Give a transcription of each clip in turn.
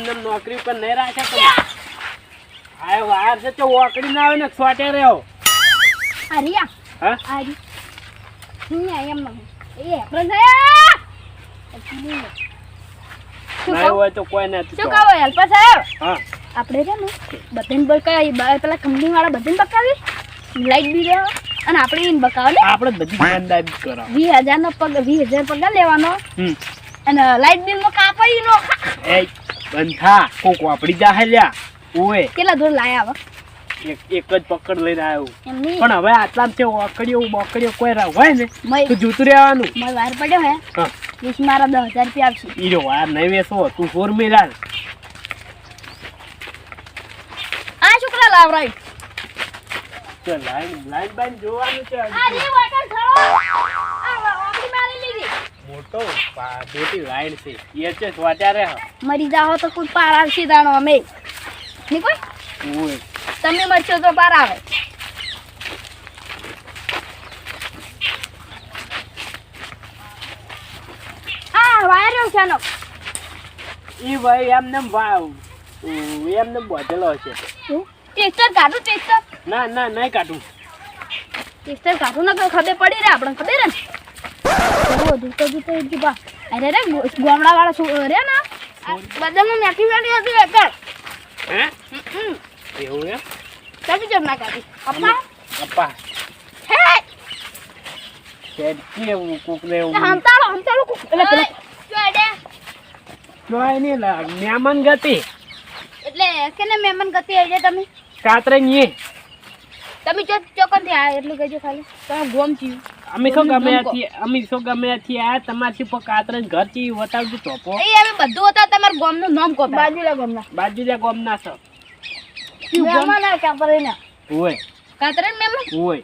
એમને નોકરી પર નહીં રાખે તો આ વાર છે તો ઓકડી ના આવે ને છોટે રહ્યો અરિયા હા આરી હું એમ એ આપણે ના હોય તો કોઈ નથી શું કહો હેલ્પર સાહેબ હા આપણે છે ને બધાને બકાવી પેલા કંપની વાળા બધાને બકાવી લાઈટ બિલ અને આપણે એને બકાવે ને આપણે બધી ઈમાનદારી કરાવ 20000 નો પગાર 20000 પગાર લેવાનો અને લાઈટ બિલ માં કાપાઈ નો એ બંધા કોક વાપડી જા હેલ્યા ઓય કેટલા દૂર લાયા હવે એક જ પકડ લઈને આવ્યો એમ નહીં પણ હવે આટલા છે ઓકડીઓ બોકડીઓ કોઈ હોય ને મય તો જોતું રહેવાનું મય વાર પડ્યો હે હા વીસ મારા 10000 રૂપિયા આવશે ઈરો વાર નહીં વેસો તું 4 મિલાલ આ છોકરા લાવ રાઈટ તો લાઈન બાઈન જોવાનું છે આ રે વાટર થળો આ ઓકડી મારી લીધી મોટો મોટી લાઈન છે એ છે સ્વાચારે મરી જાઓ તો કોઈ પાર આવશે દાણો અમે ની કોઈ ઓય તમે મરશો તો પાર આવે આ વાયરો છે નો ઈ ભાઈ એમને વાવ એમને બોધેલો છે ટેસ્ટર કાઢું ટેસ્ટર ના ના નહીં કાઢું ટેસ્ટર કાઢું ના ખબર પડી રે આપણે ખબર રે ઓ દૂતો જીબા અરે રે ગોમડા વાળા છો રે ના બદલમાં મેથી વાળી હતી એટલે હે એવું એમ કદી જમ ના કાઢી અપ્પા અપ્પા હે કે એવું કોકને એવું હમતાળો કુક એટલે પેલા જોડે જોય ને મહેમાન ગતિ એટલે કેને મહેમાન ગતિ આવી તમે કાતરે ની તમે ચોકન થી આ એટલું કહેજો ખાલી તમે ગોમ છી અમે શું ગમે થી આ તમારી પર કાતરે ઘર થી વટાવજો ટોપો એ અમે બધું હતા તમાર ગોમ નું નામ કો બાજુલા ગોમ ના છો મહેમાન આ ક્યાં પડે ને ઓય કાતરે મહેમાન ઓય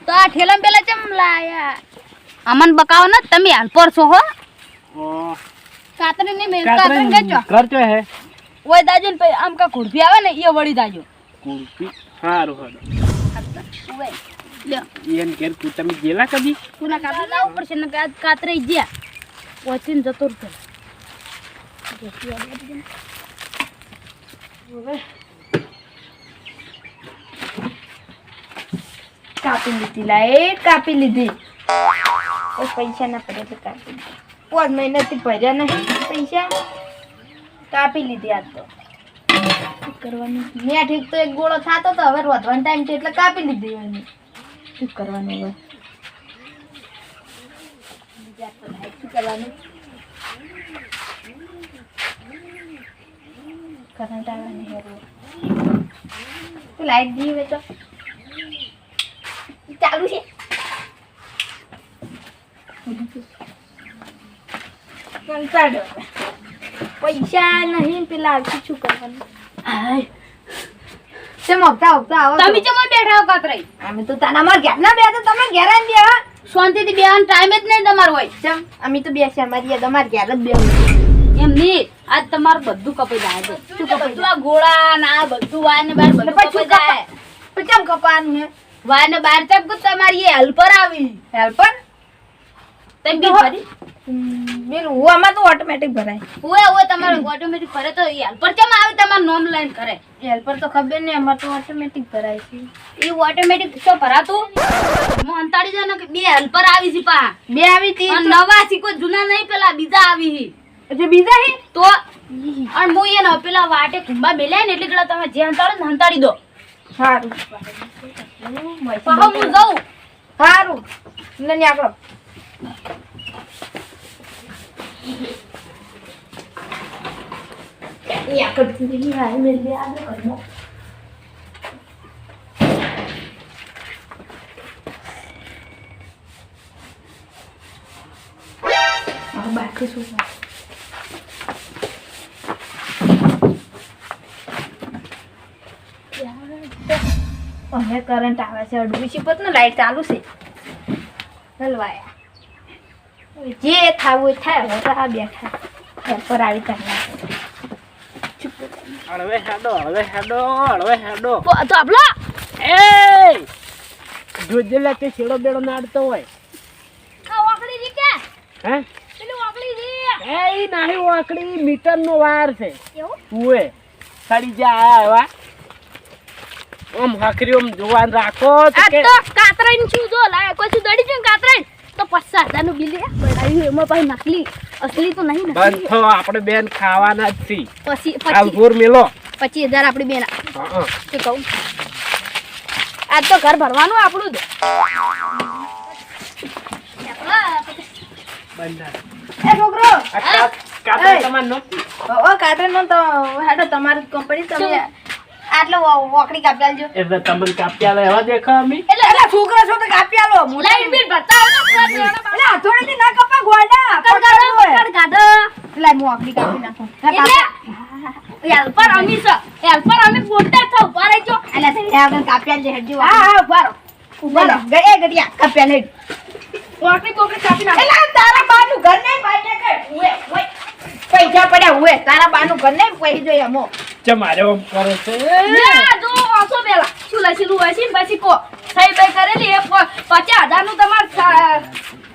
તો આ ઠેલા પેલા ચમ લાયા અમન બકાવ ને તમે હાલ પર છો હો ઓ કાતરે ને મેં કાતરે ગજો ઘર તો હે ઓય દાજન પે આમ કા ખુરપી આવે ને એ વળી દાજો કુરપી હારું હારું ઓય લ્યો એન ઘેર તમે ગેલા કદી કુના કાતરે લાવ પડશે ને કાતરે જ્યા ઓચીન જતો રહે કાપી લીધી લાઈટ કાપી લીધી પૈસા ના પડે તો કાપી લીધી 5 મહિનાથી ભર્યા નહીં પૈસા કાપી લીધી આજ તો શું કરવાનું મેં ઠીક તો એક ગોળો થતો તો હવે વધવાનો ટાઈમ છે એટલે કાપી લીધી એની શું કરવાનું હવે શું કરવાનું કરંટ આવે નહીં તું લાઈટ દીવે તો ચાલુ છે કંટાળો પૈસા નહીં પેલા આવતી શું કરવાનું ચમ હપ્તા આવો તમે ચમ બેઠા હો કાતરે અમે તો તાના માર ઘેર ના બેઠા તમે ઘેર આન બેહા શાંતિથી બેહવાનો ટાઈમ જ નહીં તમાર હોય ચમ અમે તો બેસ્યા અમારી તમાર ઘેર જ બેહું એમ નહીં આજ તમારું બધું કપાઈ જાય છે શું કપાઈ આ ગોળા ના બધું વાય ને બાર બધું કપાઈ જાય પછી કપાવાનું હે વાય ને બાર ચક તમારી હેલ્પર આવી હેલ્પર તઈ બી ભરી બિલ હુઆમાં તો ઓટોમેટિક ભરાય હુઆ તમારું ઓટોમેટિક ભરે તો હેલ્પર કેમ આવે તમારું નામ લઈને કરે હેલ્પર તો ખબર નહીં અમાર તો ઓટોમેટિક ભરાય છે એ ઓટોમેટિક તો ભરાતું હું અંતાડી જાને કે બે હેલ્પર આવી છે પા બે આવી હતી અને નવા છે કોઈ જૂના નહીં પેલા બીજા આવી છે એટલે બીજા હે તો અને હું એને પેલા વાટે ખુંબા બેલાય ને એટલે કડા તમે જે અંતાડો ને અંતાડી દો સારું પાહો હું જાઉં સારું ને આકડો ये आकर नहीं आए मेरे लिए आगे करना अब बैठ के सो અમે કરંટ આવે છે અડવી શીપત ને લાઈટ ચાલુ છે હલવાયા જે થાવું થાય હવે આ બેઠા ઘર પર આવી કરવા હળવે હેડો તો આપલો એ જોજે લે તે છેડો બેડો નાડતો હોય આ વાકડી રી કે હે પેલી વાકડી રી એ નાહી વાકડી મીટર નો વાર છે એવું ઉએ સડી જા આયા ઓમ હાકરી ઓમ જોવાન રાખો આ તો કાતરાઈને શું જો લાય કોઈ શું દડી છે કાતરાઈને તો 50,000 નું બિલ બનાવ્યું એમાં પાછી નકલી અસલી તો નહીં ને બંધ થો આપણે બેન ખાવાના જ છી પછી હાલ ફોર મેલો 25,000 આપણી બેન હા કે કહું આજ તો ઘર ભરવાનું આપણું જ બંધ એ છોકરો કાકા તમાર નો ઓ કાતરાનો તો હેડો તમારી કંપની તમે આટલો વોકડી કાપી આલજો એટલે તમને કાપ્યા લે એવા દેખા અમી એટલે છોકરા છો તો કાપી આલો લાઈટ બિલ ભરતા એટલે હથોડીથી ના કપા ગોડા કર ગાડો લાઈ મો વોકડી કાપી નાખો એટલે હેલ્પર અમી છે હેલ્પર અમી પોતા છો ઉભા રહેજો એટલે તે આગળ કાપી આલજે હેડજી હા ઉભા રહો ગયે ગડિયા કાપી આલે વોકડી બોકડી કાપી નાખો એટલે તારા બાનું ઘર નહીં પાઈને કે ઓય પૈસા પડ્યા હુએ તારા બાનું ઘર નહીં પૈસા જોઈએ મો મારે ઓમ કરે છે યા જો ઓસો બેલા છુલા છુલું હસી પછી કો થઈ બે કરેલી 50,000 નું તમાર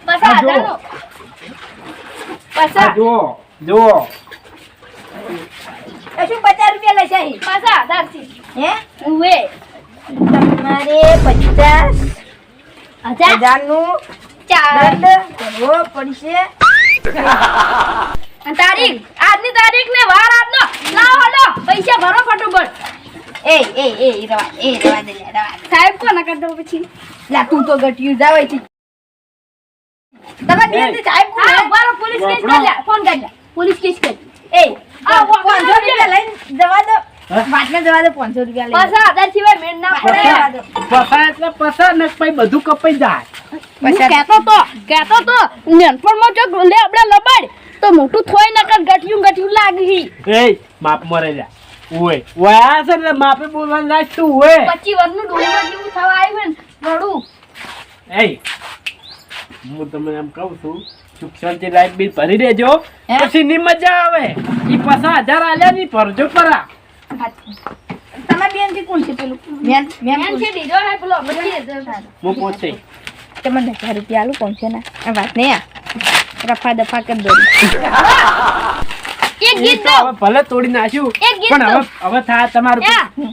50,000 નું આ જો એ શું 50 રૂપિયા લેશે 50,000 થી હે ઉવે તમારે 50,000 નું ચાર્જ કરવો પડશે તારીખ આજની તારીખ ને વાર આજનો લાવો લો પૈસા ભરો ફટાફટ એ રવા દે સાહેબ કોના કરતો પછી લા તું તો ગટિયું જાવે છે તમે બેન સાહેબ કો હા બારો પોલીસ કેસ કરી લે ફોન કરી લે પોલીસ કેસ કરી એ આ 500 રૂપિયા લઈને જવા દો વાટને જવા દો 500 રૂપિયા લઈને 50,000 સિવાય મેળ ના પડે પસા એટલે પસા ને પછી બધું કપાઈ જાય કેતો તો નેનપણમાં જો લે આપણે લબાડ તો મોટું થોય નકર ગઠિયું લાગી એ માપ મરે જા ઓય ઓયા છે ને માપે બોલવાનું લાગ તું ઓય 25 વર્ષનું ડોલીમાં જેવું થવા આવ્યું ને રડું એ હું તમને એમ કહું છું શિક્ષણથી લાઈટ બિલ ભરી દેજો પછી ની મજા આવે ઈ 50,000 આલ્યા ની ભરજો પરા તમાર બેન થી કોણ છે પેલું મેન છે દીજો હે પેલો હું પોતે તમને 1000 રૂપિયા આલું કોણ છે ને આ વાત નહીં રફા દફા કરી દો એક ગીત તો હવે ભલે તોડી નાખ્યું પણ હવે થાય તમારું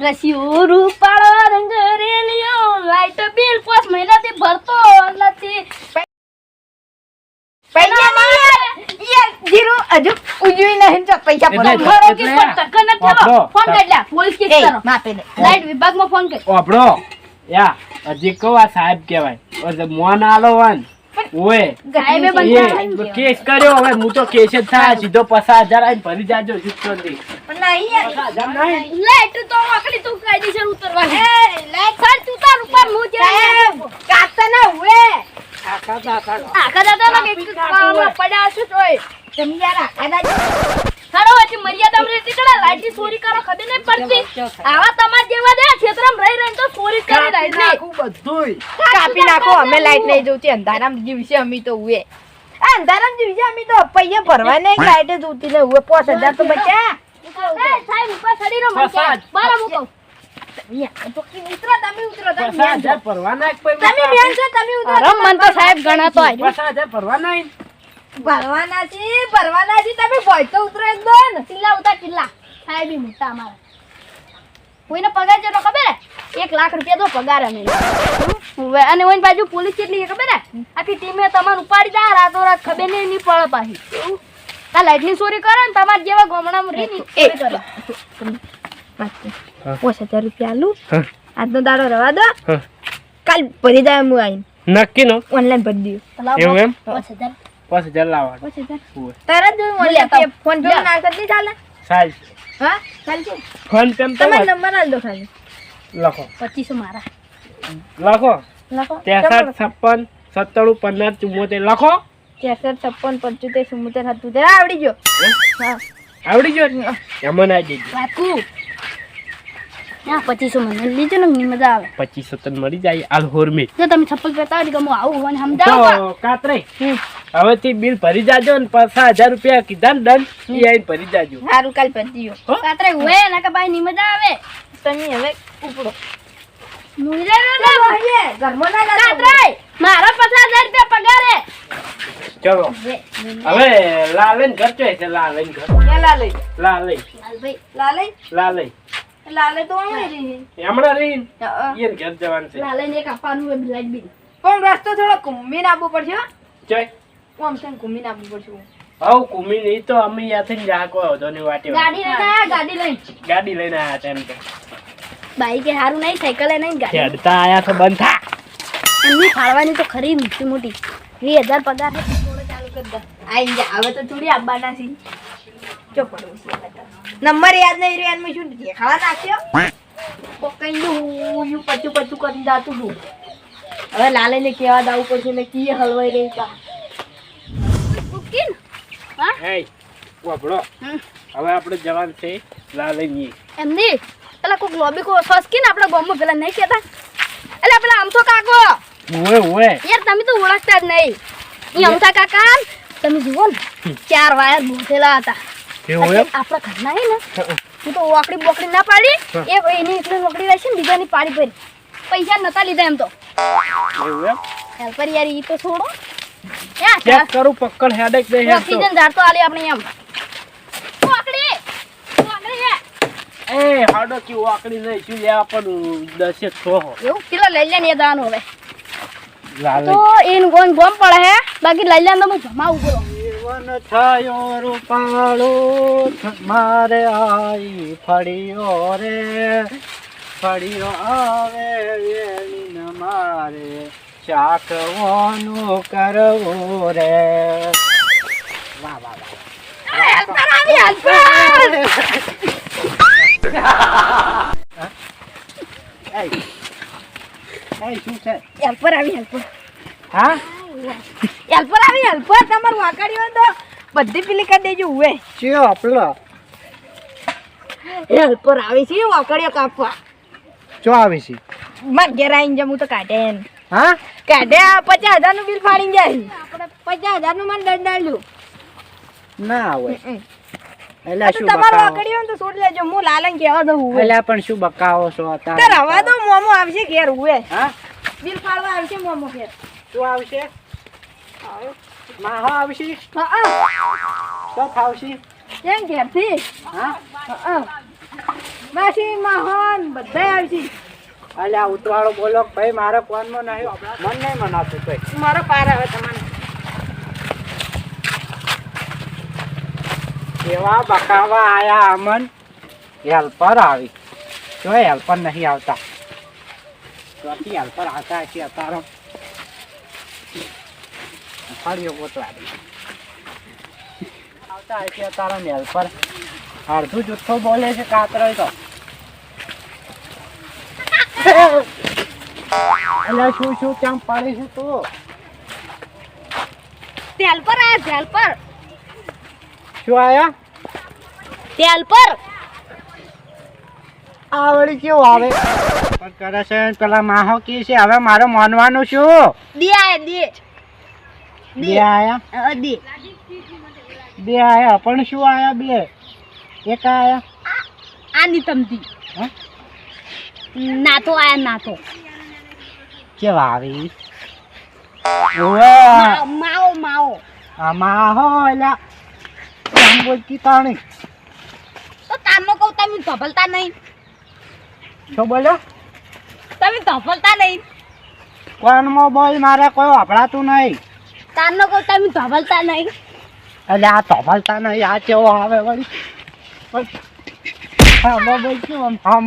રસિયો રૂપાળો રંગ રેલિયો લાઈટ બિલ 5 મહિનાથી ભરતો નથી પૈસા નહીં યાર જીરો હજુ ઉજવી નહીં તો પૈસા પડો ઘરો કે ટક્કર ન થવો ફોન કરી લે પોલીસ કેસ કરો માપે દે લાઈટ વિભાગમાં ફોન કરી ઓબળો યા હજી કહો આ સાહેબ કહેવાય ઓય મોન આલો વન ઓય સાહેબે બંધ કેસ કર્યો હવે હું તો કેસ જ થાય સીધો 50,000 આઈને ભરી જાજો શિક્ષણથી પણ નહીં યાર 50,000 નહીં લાઈટ તો આકડી તું કાયદેસર ઉતરવાની એ લાઈટ સર તું તાર ઉપર હું જે કાતા ના હુએ આકા દાદા ના કે પડ્યા છું તોય તમે યાર આકા દાદા સારો છે મર્યાદા રે તીકડા લાઈટ ચોરી કરો ખબર નહીં પડતી આવા તમાર જેવા દે ક્ષેત્રમાં રહી રહીને તો ચોરી કરી લાઈટ નહીં બધુંય કાપી નાખો અમે લાઈટ નહીં જોતી અંધારામ જીવશે અમે તો હુએ આ અંધારામ જીવશે અમે તો પૈયા ભરવા નહીં લાઈટ જોતી ને હુએ 5000 તો બચ્યા એ સાહેબ ઉપર સડીનો મને બારા મૂકો તમે ઉતરો તમે 50,000 ભરવાના એક પૈ તમે બેન છો તમે ઉતરો મન તો સાહેબ ગણાતો આવ્યો 50,000 ભરવાના ભરવાના છે તમે બોય તો ઉતરો એકદમ કિલ્લા ઉતાર કિલ્લા સાહેબ બી મોટા અમારા કોઈને પગાર જેટલો ખબર 1 લાખ રૂપિયા તો પગાર અમે અને ઓની બાજુ પોલીસ કેટલી ખબર હે આખી ટીમે તમને ઉપાડી દા રાતો રાત ખબર નહીં પડે પાછી આ લાઈટ ની ચોરી કરે ને તમાર જેવા ગોમડામાં રીની ચોરી કરે 5000 રૂપિયા આલુ આજનો દાડો રવા દો કાલ ભરી જાય હું આઈને નક્કી નો ઓનલાઈન ભરી દઉં એવું એમ 5000 લાવવા તરત જ ઓનલાઈન ફોન પે ના કરતી ચાલે સાલ હા ચાલશે ફોન પે તમારો નંબર આલ દો ખાલી લખો 2500 મારા લખો લખો 63 56 17 15 74 લખો 63 56 75 77 આવડી ગયો હા આવડી ગયો એમાં ના દેજો બાપુ ના 2500 મને લીધો ને મજા આવે 2500 તન મળી જાય આલ હોરમી જો તમે છપ્પલ કરતા હોય કે હું આવું મને સમજાવો તો કાતરે હવેથી બિલ ભરી જાજો ને 5000 રૂપિયા કીધા ને દંડ ઈ આઈને ભરી જાજો સારું કાલ ભરી દયો કાતરે હોય ના કે ભાઈ ની મજા આવે તમે હવે ઉપડો મુઈરા ના ભાઈ ઘરમાં ના કાતરે મારા 50,000 રૂપિયા પગારે. ચલો હવે લાલન ઘર ચોય છે લાલન ઘર ક્યાં લાલે લાલન લાલભાઈ લાલે લાલન લાલે તો અમે રહી હમણાં રહી હા. ઈયન ઘર જવાનું છે લાલને એક આપવાનું હોય લાઈટ બિલ. પણ રસ્તો થોડો ઘૂમીને આવવું પડશે હો. ચોય આમ તેમ ઘૂમીને આવવું પડશે હવ કુમી નહીં તો અમે ત્યાંથી જાકો હતો ની વાટે ગાડી લઈને આયા, ગાડી લઈને. ગાડી લઈને આયા હતા એમ તો બાઈકે હારું નહીં, સાયકલે નહીં, ગાડી. હેડતા આયા તો બંધ થા એમની ફાળવાની તો ખરી મોટી મોટી 20,000 પગાર છે. થોડો ચાલુ કરી દે આઈ જા હવે તો ચૂડી આવવાના છે ચો પડવું છે નંબર યાદ નહીં રહ્યો એમાં શું દેખાવા નાખ્યો પકઈ યુ પચું પચું કરી જાતું તું હવે લાલે ને કેવા દાવું પડશે ને કી હલવાઈ રહી તા ઉકીન. હા? એ વાપડો હમ. હવે આપણે જવાનું છે લાલનજી એમની પેલા કોક લોબી કો સસ્કીન આપણા ગામમાં પેલા નહીં કહેતા એટલે પેલા આમથો કાકો ઓએ ઓએ યાર તમે તો ઓળખતા જ નહીં. ઈ અમથા કાકા તમે જુઓ ને 4 વાયર બોધેલા હતા. કેવું એમ આપણા ઘરના હે ને હું તો ઓકડી બોકડી ના પાડી એ એની એટલે ઓકડી રહેશે ને બીજાની પાડી પડી પૈસા નતા લીધા એમ તો એવું એમ હેલ્પર યાર ઈ તો છોડો યા ચેક કરું પકડ હેડેક દે હેડ તો ઓક્સિજન ઝાડ તો આલી આપણે એમ ઓકડી ઓકડી હે એ હાડો કી વાકડી નહીં શું લેવા પણ 10 100 એવું કિલો લઈ લે ને એ દાન હવે લાલન તો એન ગોન ગોમ પડે હે બાકી લઈ લે તો હું જમાવું બોલો જીવન થયો રૂપાળો મારે આઈ ફળિયો રે ફળિયો આવે વેણી ન મારે ચાકવાનું કરવું રે વાહ વાહ વાહ હેલ્પર આવી હેલ્પર એ શું છે હેલ્પર આવી હેલ્પર હા હેલ્પર આવી હેલ્પર તમારું વાકાડીઓ તો બધી પેલી કરી દેજો ઉવે ચિયો આપલો હેલ્પર આવી છે વાકાડીઓ કાપવા ચો આવી છે માર ઘેર આવીને જમું તો કાઢે એમ હા કાઢ્યા 50,000 નું બિલ ફાડીને જાય આપણે 50,000 નું મને દંડાલ્યું ના આવે એલા શું તમારું બકાવો વાકાડીઓ તો છોડ લેજો હું લાલન કહેવા દઉં ઉવે એલા પણ શું બકાવો છો હતા તો રવા દો મોમો આવશે ઘેર ઉવે હા બિલ ફાડવા આવશે મોમો ઘેર શું આવશે માહો આવશે હા તો થાવશે એમ ઘેરથી હા માસી મહાન બધા આવશે અલ્યા ઉતવાળો બોલો ભાઈ મારા કોનમાં નહીં મન નહીં મનાતું કઈ મારો પાર આવે તમને એવા બકાવા આયા અમન હેલ્પર આવી જો હેલ્પર નહીં આવતા ત્યાંથી હેલ્પર આવતા હશે અત્યારે ફળિયો ગોતવા દે આવતા હશે અત્યારે હેલ્પર અડધું જુઠ્ઠો બોલે છે કાતરો તો એટલે શું શું કેમ પાડી છે તું તેલ પર આ તેલ પર શું આયા તેલ પર આવડી કેવું આવે પણ કરે છે પેલા માહો કી છે હવે મારે માનવાનું શું દે આય દે બે આયા દે બે આયા પણ શું આયા બે એક આયા આની તમતી હે? નાતો આયા નાતો કેવા આવી ઓવે માઓ માઓ આ માહો એલા આમ બોલતી તાણી તો તારનો કહું તમે ધપલતા નહીં શું બોલ્યો તમે ધપલતા નહીં કોનમાં બોલ મારે કોઈ વાપરાતું નહીં તારનો કહું તમે ધપલતા નહીં એટલે આ તોફલતા નહીં આ કેવો આવે વળી હા બોલ શું આમ